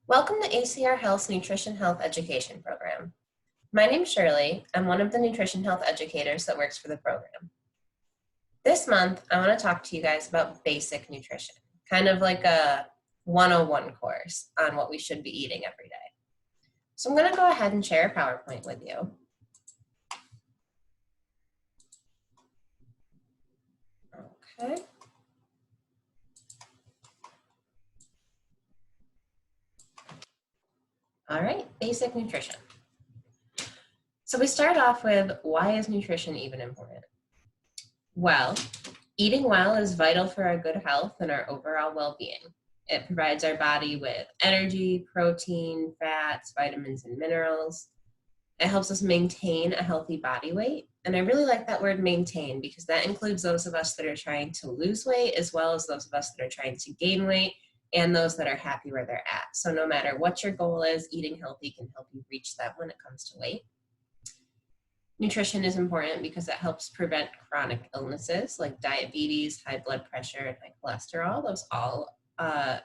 Welcome to ACR Health's Nutrition Health Education Program. My name is Shirley. I'm one of the nutrition health educators that works for the program. This month, I want to talk to you guys about basic nutrition, kind of like a 101 course on what we should be eating every day. So I'm going to go ahead and share a PowerPoint with you. Okay. All right, basic nutrition. So we start off with, why is nutrition even important? Well, eating well is vital for our good health and our overall well-being. It provides our body with energy, protein, fats, vitamins, and minerals. It helps us maintain a healthy body weight. And I really like that word maintain because that includes those of us that are trying to lose weight as well as those of us that are trying to gain weight and those that are happy where they're at. So no matter what your goal is, eating healthy can help you reach that when it comes to weight. Nutrition is important because it helps prevent chronic illnesses like diabetes, high blood pressure, and high cholesterol. Those all have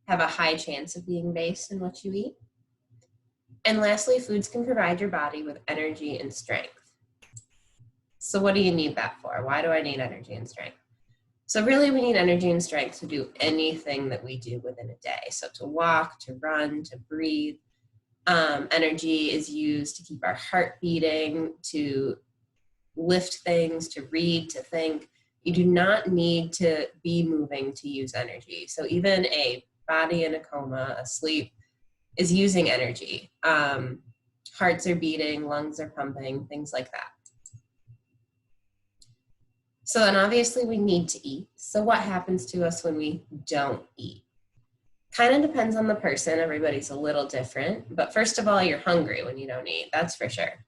a high chance of being based in what you eat. And lastly, foods can provide your body with energy and strength. So what do you need that for? Why do I need energy and strength? So really we need energy and strength to do anything that we do within a day. So to walk, to run, to breathe. Energy is used to keep our heart beating, to lift things, to read, to think. You do not need to be moving to use energy. So even a body in a coma, asleep, is using energy. Hearts are beating, lungs are pumping, things like that. So then obviously we need to eat. So what happens to us when we don't eat? Kind of depends on the person. Everybody's a little different. But first of all, you're hungry when you don't eat. That's for sure.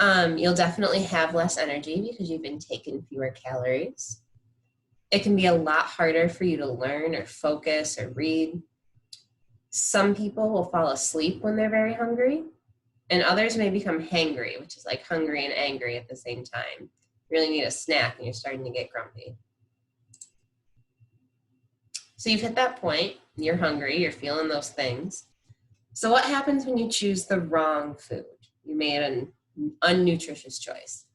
You'll definitely have less energy because you've been taking fewer calories. It can be a lot harder for you to learn or focus or read. Some people will fall asleep when they're very hungry, and others may become hangry, which is like hungry and angry at the same time. You really need a snack and you're starting to get grumpy. So you've hit that point, you're hungry, you're feeling those things. So what happens when you choose the wrong food? You made an unnutritious choice.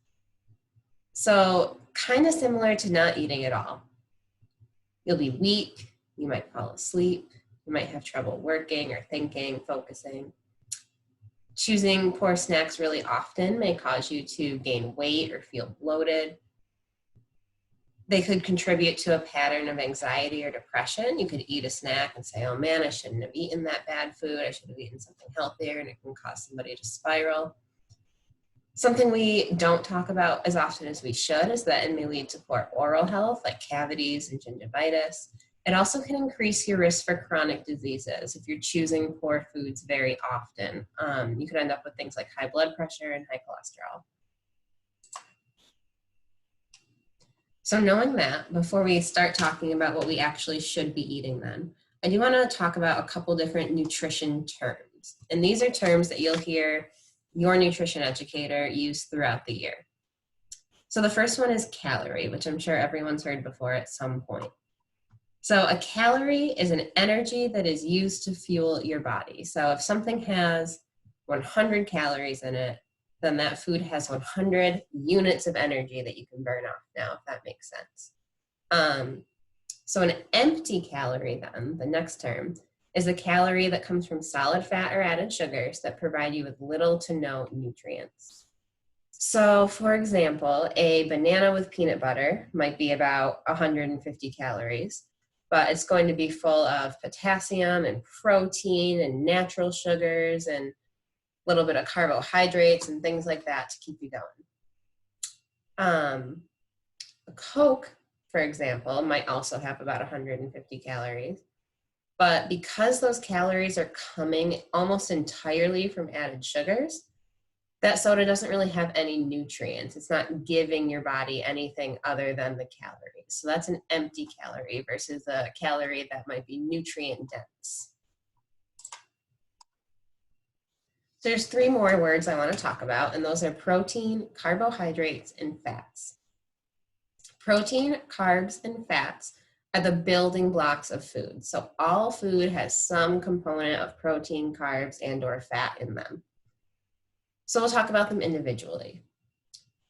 So kind of similar to not eating at all. You'll be weak, you might fall asleep, you might have trouble working or thinking, focusing. Choosing poor snacks really often may cause you to gain weight or feel bloated. They could contribute to a pattern of anxiety or depression. You could eat a snack and say, oh man, I shouldn't have eaten that bad food. I should have eaten something healthier, and it can cause somebody to spiral. Something we don't talk about as often as we should is that it may lead to poor oral health, like cavities and gingivitis. It also can increase your risk for chronic diseases if you're choosing poor foods very often. You could end up with things like high blood pressure and high cholesterol. So knowing that, before we start talking about what we actually should be eating then, I do want to talk about a couple different nutrition terms. And these are terms that you'll hear your nutrition educator use throughout the year. So the first one is calorie, which I'm sure everyone's heard before at some point. So a calorie is an energy that is used to fuel your body. So if something has 100 calories in it, then that food has 100 units of energy that you can burn off now, if that makes sense. So an empty calorie then, the next term, is a calorie that comes from solid fat or added sugars that provide you with little to no nutrients. So for example, a banana with peanut butter might be about 150 calories, but it's going to be full of potassium and protein and natural sugars and little bit of carbohydrates and things like that to keep you going. A Coke, for example, might also have about 150 calories, but because those calories are coming almost entirely from added sugars, that soda doesn't really have any nutrients. It's not giving your body anything other than the calories. So that's an empty calorie versus a calorie that might be nutrient dense. So there's three more words I want to talk about, and those are protein, carbohydrates, and fats. Protein, carbs, and fats are the building blocks of food. So all food has some component of protein, carbs, and or fat in them. So we'll talk about them individually.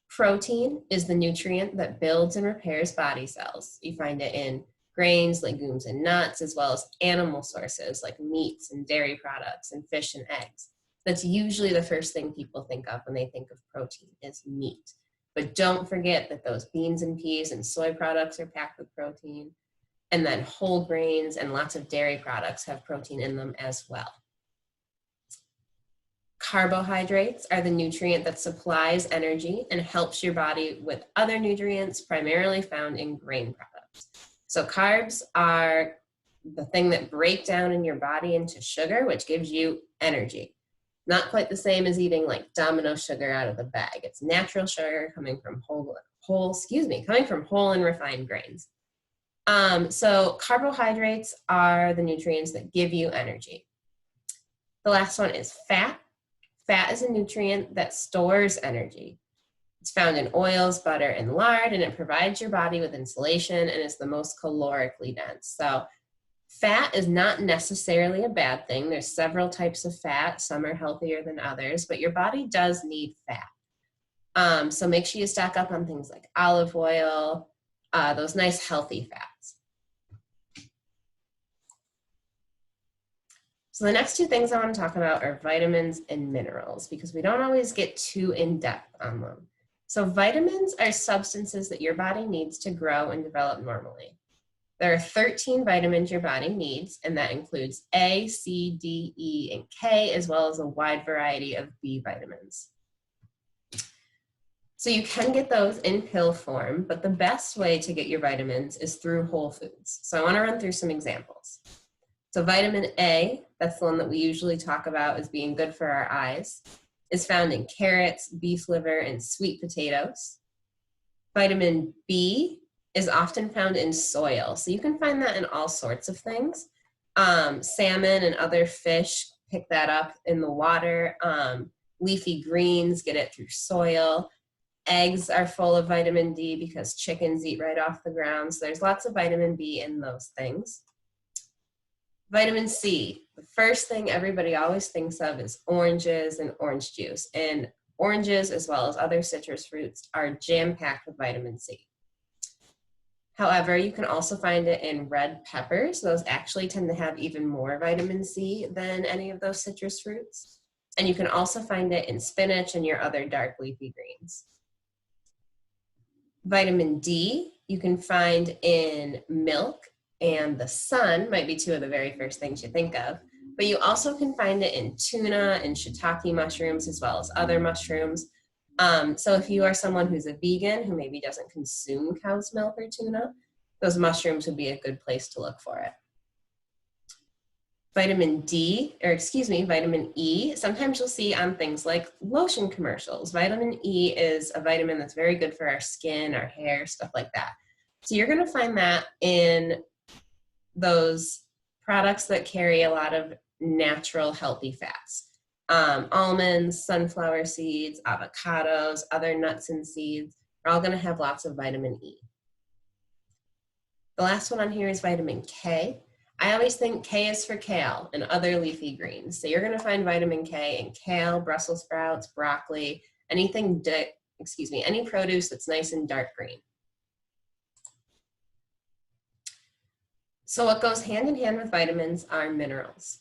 Protein is the nutrient that builds and repairs body cells. You find it in grains, legumes, and nuts, as well as animal sources like meats and dairy products and fish and eggs. That's usually the first thing people think of when they think of protein is meat. But don't forget that those beans and peas and soy products are packed with protein. And then whole grains and lots of dairy products have protein in them as well. Carbohydrates are the nutrient that supplies energy and helps your body with other nutrients primarily found in grain products. So carbs are the thing that break down in your body into sugar, which gives you energy. Not quite the same as eating like Domino sugar out of the bag. It's natural sugar coming from whole and refined grains. So carbohydrates are the nutrients that give you energy. The last one is fat. Fat is a nutrient that stores energy. It's found in oils, butter, and lard, and it provides your body with insulation and is the most calorically dense. So fat is not necessarily a bad thing. There's several types of fat. Some are healthier than others, but your body does need fat. So make sure you stock up on things like olive oil, those nice healthy fats. So the next two things I want to talk about are vitamins and minerals because we don't always get too in-depth on them. So vitamins are substances that your body needs to grow and develop normally. There are 13 vitamins your body needs, and that includes A, C, D, E, and K, as well as a wide variety of B vitamins. So you can get those in pill form, but the best way to get your vitamins is through whole foods. So I want to run through some examples. So vitamin A, that's the one that we usually talk about as being good for our eyes, is found in carrots, beef liver, and sweet potatoes. Vitamin B is often found in soil. So you can find that in all sorts of things. Salmon and other fish pick that up in the water. Leafy greens get it through soil. Eggs are full of vitamin D because chickens eat right off the ground. So there's lots of vitamin B in those things. Vitamin C, the first thing everybody always thinks of is oranges and orange juice. And oranges, as well as other citrus fruits, are jam-packed with vitamin C. However, you can also find it in red peppers. Those actually tend to have even more vitamin C than any of those citrus fruits. And you can also find it in spinach and your other dark leafy greens. Vitamin D, you can find in milk and the sun, might be two of the very first things you think of, but you also can find it in tuna and shiitake mushrooms as well as other mushrooms. So if you are someone who's a vegan who maybe doesn't consume cow's milk or tuna, those mushrooms would be a good place to look for it. Vitamin E, sometimes you'll see on things like lotion commercials. Vitamin E is a vitamin that's very good for our skin, our hair, stuff like that. So you're gonna find that in those products that carry a lot of natural healthy fats. Almonds, sunflower seeds, avocados, other nuts and seeds are all gonna have lots of vitamin E. The last one on here is vitamin K. I always think K is for kale and other leafy greens. So you're gonna find vitamin K in kale, Brussels sprouts, broccoli, any produce that's nice and dark green. So what goes hand in hand with vitamins are minerals.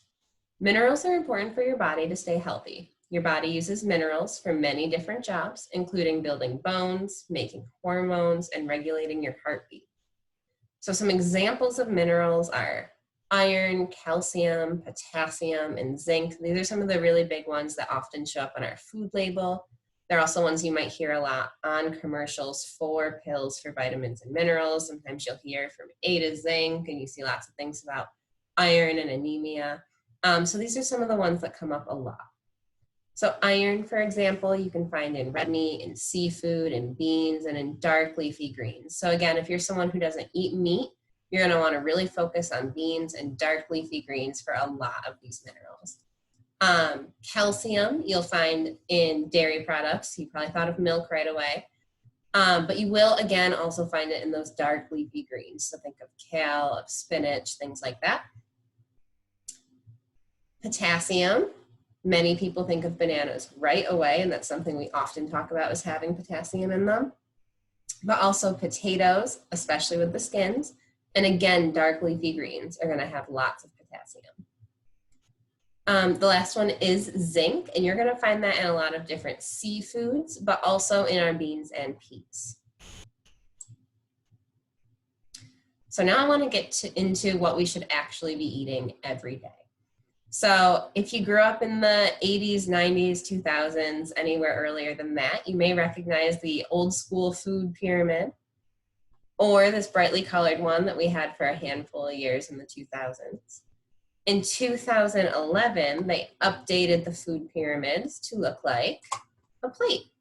Minerals are important for your body to stay healthy. Your body uses minerals for many different jobs, including building bones, making hormones, and regulating your heartbeat. So some examples of minerals are iron, calcium, potassium, and zinc. These are some of the really big ones that often show up on our food label. They're also ones you might hear a lot on commercials for pills for vitamins and minerals. Sometimes you'll hear from A to zinc, and you see lots of things about iron and anemia. So these are some of the ones that come up a lot. So iron, for example, you can find in red meat, in seafood, in beans, and in dark leafy greens. So again, if you're someone who doesn't eat meat, you're gonna wanna really focus on beans and dark leafy greens for a lot of these minerals. Calcium, you'll find in dairy products. You probably thought of milk right away. But you will, again, also find it in those dark leafy greens. So think of kale, of spinach, things like that. Potassium. Many people think of bananas right away, and that's something we often talk about is having potassium in them. But also potatoes, especially with the skins. And again, dark leafy greens are going to have lots of potassium. The last one is zinc, and you're going to find that in a lot of different seafoods, but also in our beans and peas. So now I want to get into what we should actually be eating every day. So if you grew up in the 80s, 90s, 2000s, anywhere earlier than that, you may recognize the old school food pyramid or this brightly colored one that we had for a handful of years in the 2000s. In 2011, they updated the food pyramids to look like a plate.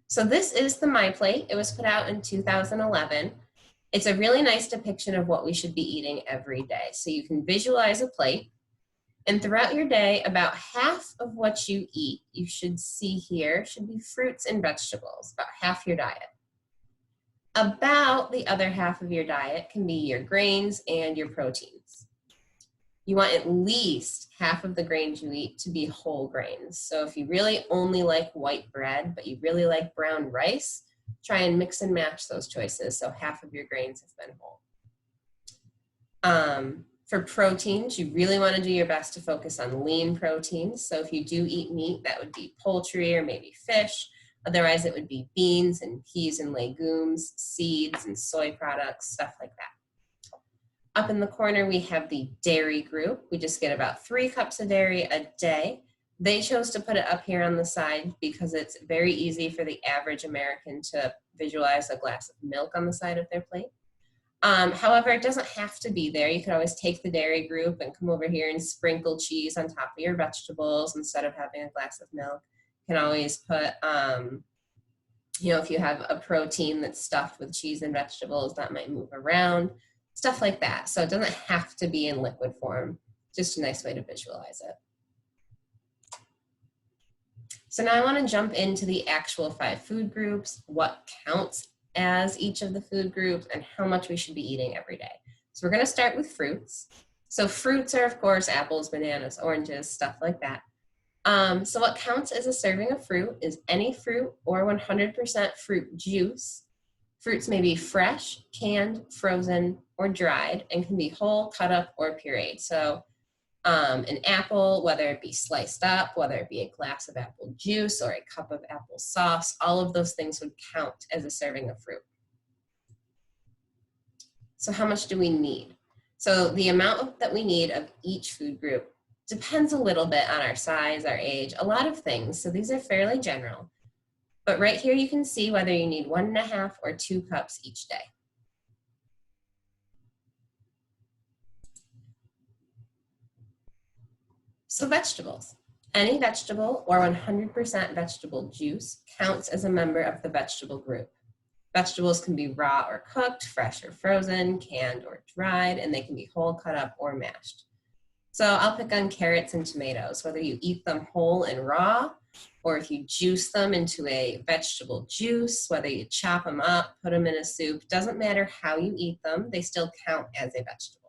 So this is the My Plate. It was put out in 2011. It's a really nice depiction of what we should be eating every day. So you can visualize a plate. And throughout your day, about half of what you eat, you should see here, should be fruits and vegetables, about half your diet. About the other half of your diet can be your grains and your proteins. You want at least half of the grains you eat to be whole grains. So if you really only like white bread, but you really like brown rice, try and mix and match those choices so half of your grains have been whole. For proteins, you really want to do your best to focus on lean proteins. So if you do eat meat, that would be poultry or maybe fish. Otherwise, it would be beans and peas and legumes, seeds and soy products, stuff like that. Up in the corner, we have the dairy group. We just get about 3 cups of dairy a day. They chose to put it up here on the side because it's very easy for the average American to visualize a glass of milk on the side of their plate. However, it doesn't have to be there. You could always take the dairy group and come over here and sprinkle cheese on top of your vegetables instead of having a glass of milk. You can always put, if you have a protein that's stuffed with cheese and vegetables, that might move around, stuff like that. So it doesn't have to be in liquid form, just a nice way to visualize it. So now I want to jump into the actual 5 food groups, what counts as each of the food groups, and how much we should be eating every day. So we're going to start with fruits. So fruits are, of course, apples, bananas, oranges, stuff like that. So what counts as a serving of fruit is any fruit or 100% fruit juice. Fruits may be fresh, canned, frozen, or dried, and can be whole, cut up, or pureed. So an apple, whether it be sliced up, whether it be a glass of apple juice or a cup of apple sauce, all of those things would count as a serving of fruit. So how much do we need? So the amount that we need of each food group depends a little bit on our size, our age, a lot of things. So these are fairly general. But right here you can see whether you need 1.5 or 2 cups each day. So vegetables. Any vegetable or 100% vegetable juice counts as a member of the vegetable group. Vegetables can be raw or cooked, fresh or frozen, canned or dried, and they can be whole, cut up, or mashed. So I'll pick on carrots and tomatoes, whether you eat them whole and raw, or if you juice them into a vegetable juice, whether you chop them up, put them in a soup, doesn't matter how you eat them, they still count as a vegetable.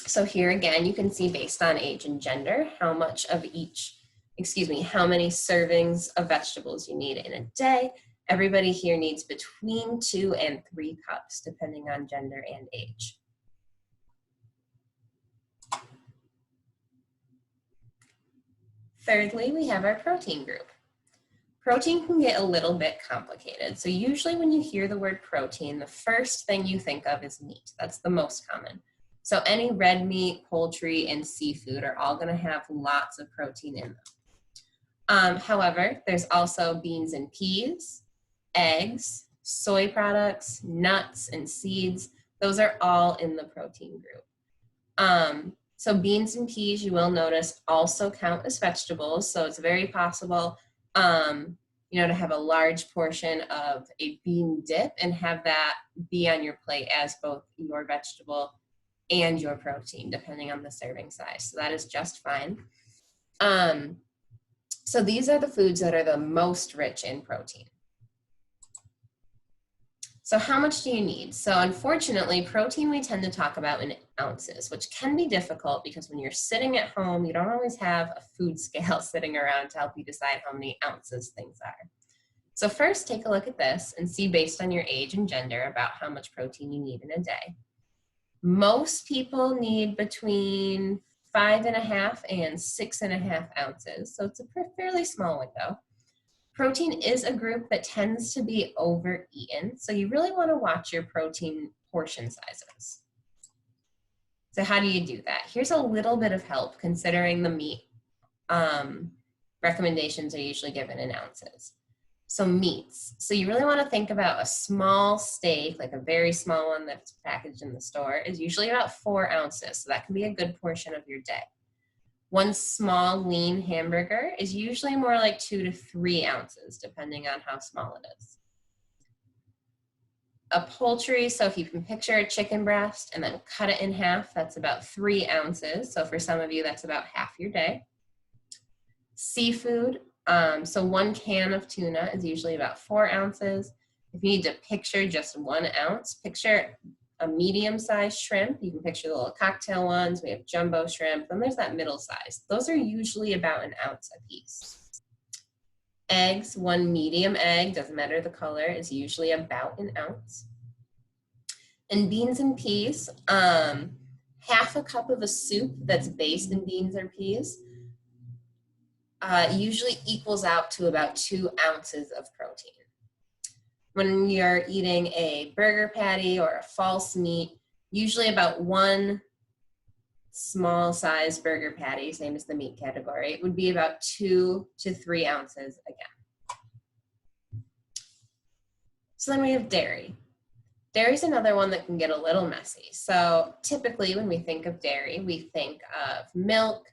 So here again, you can see based on age and gender, how much of how many servings of vegetables you need in a day. Everybody here needs between 2 and 3 cups, depending on gender and age. Thirdly, we have our protein group. Protein can get a little bit complicated. So usually when you hear the word protein, the first thing you think of is meat. That's the most common. So any red meat, poultry, and seafood are all going to have lots of protein in them. However, there's also beans and peas, eggs, soy products, nuts, and seeds. Those are all in the protein group. So beans and peas, you will notice, also count as vegetables. So it's very possible, to have a large portion of a bean dip and have that be on your plate as both your vegetable and your protein, depending on the serving size. So that is just fine. So these are the foods that are the most rich in protein. So how much do you need? So unfortunately, protein we tend to talk about in ounces, which can be difficult because when you're sitting at home, you don't always have a food scale sitting around to help you decide how many ounces things are. So first, take a look at this and see based on your age and gender about how much protein you need in a day. Most people need between 5.5 and 6.5 ounces, so it's a fairly small window. Protein is a group that tends to be overeaten, so you really want to watch your protein portion sizes. So how do you do that? Here's a little bit of help considering the meat recommendations are usually given in ounces. So meats. So you really want to think about a small steak, like a very small one that's packaged in the store, is usually about 4 ounces. So that can be a good portion of your day. One small lean hamburger is usually more like 2 to 3 ounces, depending on how small it is. A poultry, so if you can picture a chicken breast and then cut it in half, that's about 3 ounces. So for some of you, that's about half your day. Seafood, so 1 can of tuna is usually about 4 ounces. If you need to picture just 1 ounce, picture a medium-sized shrimp. You can picture the little cocktail ones. We have jumbo shrimp. Then there's that middle size. Those are usually about 1 ounce a piece. Eggs, 1 medium egg, doesn't matter the color, is usually about 1 ounce. And beans and peas, half a cup of a soup that's based in beans or peas usually equals out to about 2 ounces of protein. When you're eating a burger patty or a false meat, usually about 1 small size burger patty, same as the meat category, would be about 2 to 3 ounces again. So then we have dairy. Dairy is another one that can get a little messy. So typically when we think of dairy, we think of milk,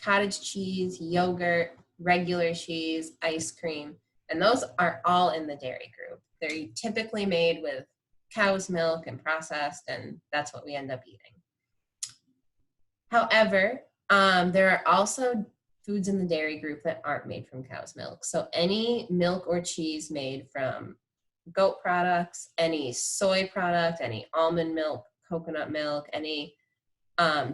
cottage cheese, yogurt, regular cheese, ice cream, and those are all in the dairy group. They're typically made with cow's milk and processed, and that's what we end up eating. However, there are also foods in the dairy group that aren't made from cow's milk. So any milk or cheese made from goat products, any soy product, any almond milk, coconut milk, any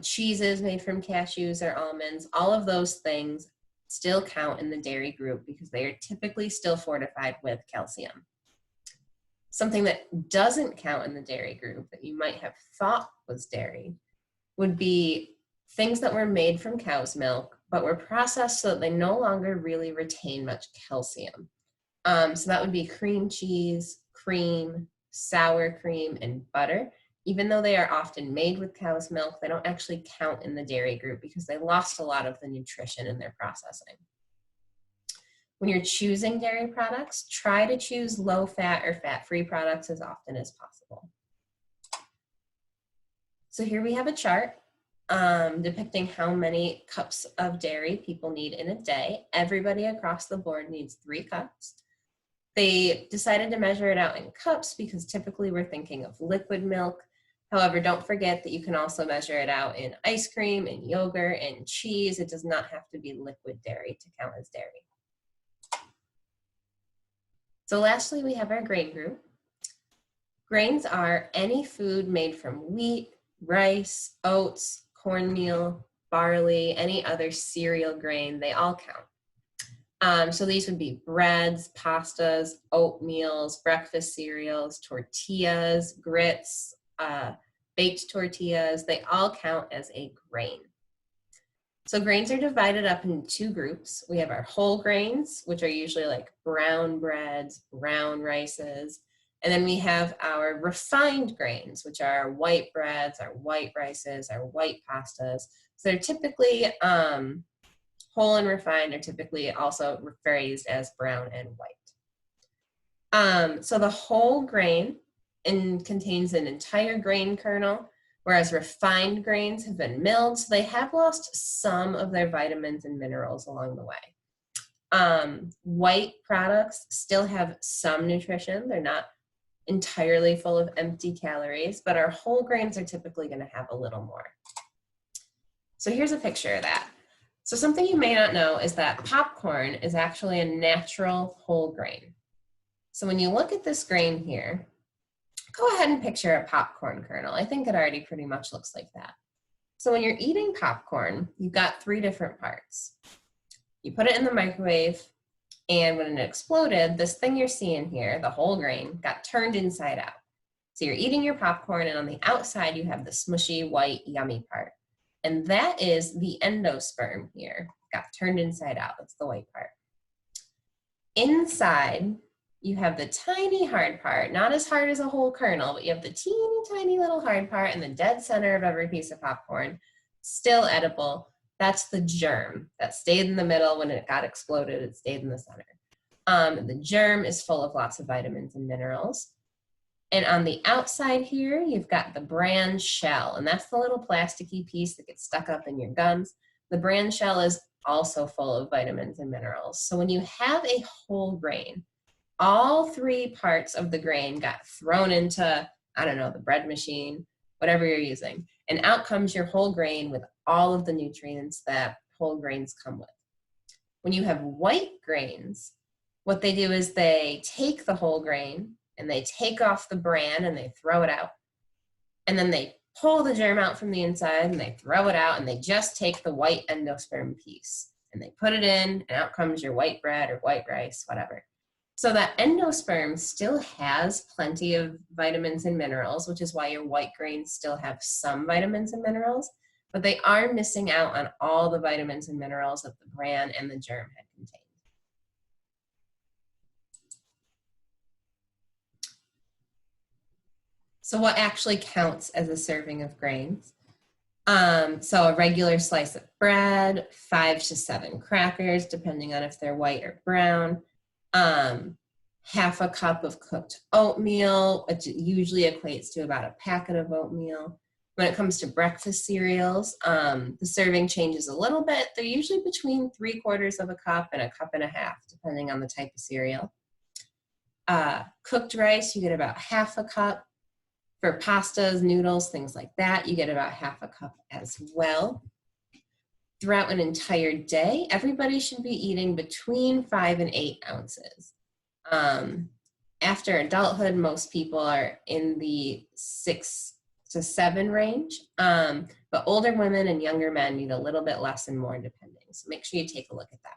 cheeses made from cashews or almonds, all of those things still count in the dairy group because they are typically still fortified with calcium. Something that doesn't count in the dairy group that you might have thought was dairy would be things that were made from cow's milk, but were processed so that they no longer really retain much calcium. So that would be cream cheese, cream, sour cream, and butter. Even though they are often made with cow's milk, they don't actually count in the dairy group because they lost a lot of the nutrition in their processing. When you're choosing dairy products, try to choose low-fat or fat-free products as often as possible. So here we have a chart depicting how many cups of dairy people need in a day. Everybody across the board needs 3 cups. They decided to measure it out in cups because typically we're thinking of liquid milk. However, don't forget that you can also measure it out in ice cream and yogurt and cheese. It does not have to be liquid dairy to count as dairy. So lastly, we have our grain group. Grains are any food made from wheat, rice, oats, cornmeal, barley, any other cereal grain, they all count. So these would be breads, pastas, oatmeals, breakfast cereals, tortillas, grits, baked tortillas, they all count as a grain. So grains are divided up into 2 groups. We have our whole grains, which are usually like brown breads, brown rices, and then we have our refined grains, which are our white breads, our white rices, our white pastas. So they're typically whole and refined are typically also phrased as brown and white. So the whole grain contains an entire grain kernel, whereas refined grains have been milled, so they have lost some of their vitamins and minerals along the way. White products still have some nutrition. They're not entirely full of empty calories, but our whole grains are typically going to have a little more. So here's a picture of that. So something you may not know is that popcorn is actually a natural whole grain. So when you look at this grain here, go ahead and picture a popcorn kernel. I think it already pretty much looks like that. So when you're eating popcorn, you've got 3 different parts. You put it in the microwave, and when it exploded, this thing you're seeing here, the whole grain, got turned inside out. So you're eating your popcorn, and on the outside, you have the smushy, white, yummy part. And that is the endosperm here, got turned inside out. That's the white part. Inside, you have the tiny hard part, not as hard as a whole kernel, but you have the teeny tiny little hard part in the dead center of every piece of popcorn, still edible. That's the germ that stayed in the middle when it got exploded. It stayed in the center. The germ is full of lots of vitamins and minerals. And on the outside here, you've got the bran shell, and that's the little plasticky piece that gets stuck up in your gums. The bran shell is also full of vitamins and minerals. So when you have a whole grain, all 3 parts of the grain got thrown into, I don't know, the bread machine, whatever you're using. And out comes your whole grain with all of the nutrients that whole grains come with. When you have white grains, what they do is they take the whole grain and they take off the bran and they throw it out. And then they pull the germ out from the inside and they throw it out, and they just take the white endosperm piece and they put it in, and out comes your white bread or white rice, whatever. So that endosperm still has plenty of vitamins and minerals, which is why your white grains still have some vitamins and minerals, but they are missing out on all the vitamins and minerals that the bran and the germ had contained. So what actually counts as a serving of grains? So a regular slice of bread, 5 to 7 crackers, depending on if they're white or brown, half a cup of cooked oatmeal, which usually equates to about a packet of oatmeal. When it comes to breakfast cereals, the serving changes a little bit. They're usually between 3/4 of a cup and a cup and a half, depending on the type of cereal. Cooked rice, you get about half a cup. For pastas, noodles, things like that, you get about half a cup as well. Throughout an entire day, everybody should be eating between 5 and 8 ounces. After adulthood, most people are in the 6 to 7 range, but older women and younger men need a little bit less and more depending. So make sure you take a look at that.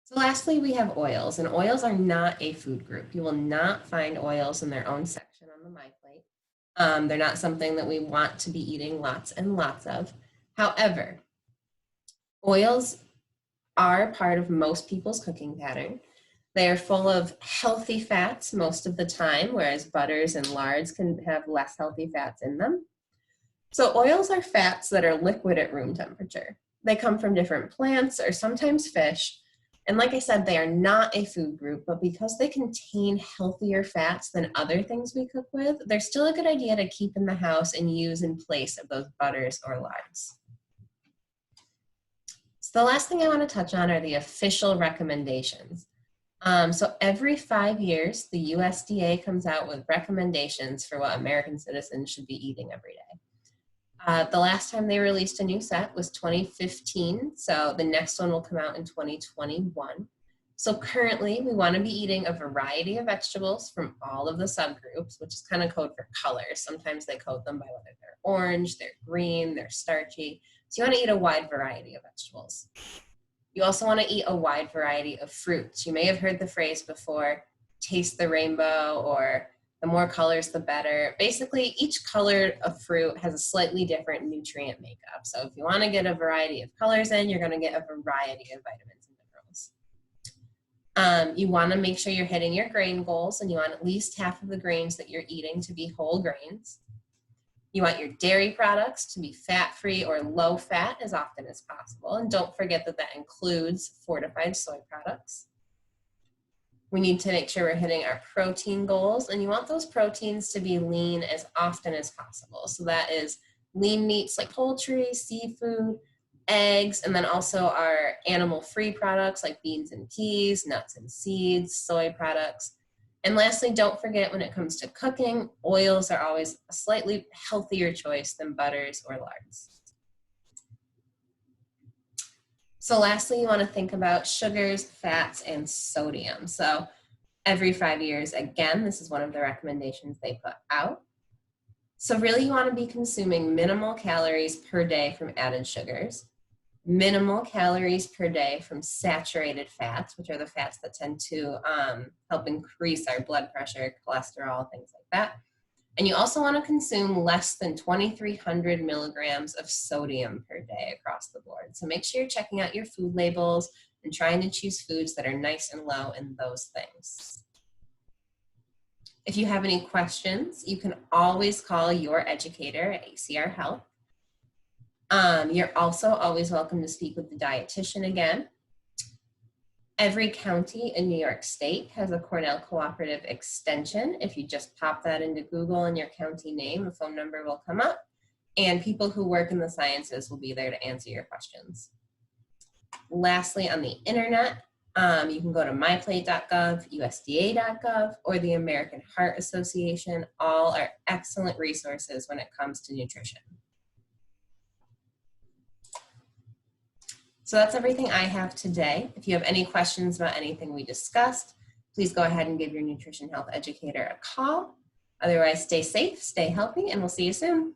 So lastly, we have oils, and oils are not a food group. You will not find oils in their own section on the MyPlate. They're not something that we want to be eating lots and lots of. However, oils are part of most people's cooking pattern. They are full of healthy fats most of the time, whereas butters and lards can have less healthy fats in them. So oils are fats that are liquid at room temperature. They come from different plants or sometimes fish. And like I said, they are not a food group, but because they contain healthier fats than other things we cook with, they're still a good idea to keep in the house and use in place of those butters or lards. So the last thing I want to touch on are the official recommendations. So every 5 years, the USDA comes out with recommendations for what American citizens should be eating every day. The last time they released a new set was 2015, so the next one will come out in 2021. So currently, we want to be eating a variety of vegetables from all of the subgroups, which is kind of code for colors. Sometimes they code them by whether they're orange, they're green, they're starchy. So you want to eat a wide variety of vegetables. You also want to eat a wide variety of fruits. You may have heard the phrase before, taste the rainbow, or the more colors, the better. Basically, each color of fruit has a slightly different nutrient makeup. So if you want to get a variety of colors in, you're going to get a variety of vitamins and minerals. You want to make sure you're hitting your grain goals, and you want at least half of the grains that you're eating to be whole grains. You want your dairy products to be fat-free or low-fat as often as possible. And don't forget that that includes fortified soy products. We need to make sure we're hitting our protein goals, and you want those proteins to be lean as often as possible. So that is lean meats like poultry, seafood, eggs, and then also our animal-free products like beans and peas, nuts and seeds, soy products. And lastly, don't forget when it comes to cooking, oils are always a slightly healthier choice than butters or lards. So lastly, you want to think about sugars, fats, and sodium. So every 5 years, again, this is one of the recommendations they put out. So really you want to be consuming minimal calories per day from added sugars, minimal calories per day from saturated fats, which are the fats that tend to help increase our blood pressure, cholesterol, things like that. And you also want to consume less than 2,300 milligrams of sodium per day across the board. So make sure you're checking out your food labels and trying to choose foods that are nice and low in those things. If you have any questions, you can always call your educator at ACR Health. You're also always welcome to speak with the dietitian again. Every county in New York State has a Cornell Cooperative extension. If you just pop that into Google and your county name, a phone number will come up, and people who work in the sciences will be there to answer your questions. Lastly, on the internet, you can go to myplate.gov, USDA.gov, or the American Heart Association. All are excellent resources when it comes to nutrition. So that's everything I have today. If you have any questions about anything we discussed, please go ahead and give your nutrition health educator a call. Otherwise, stay safe, stay healthy, and we'll see you soon.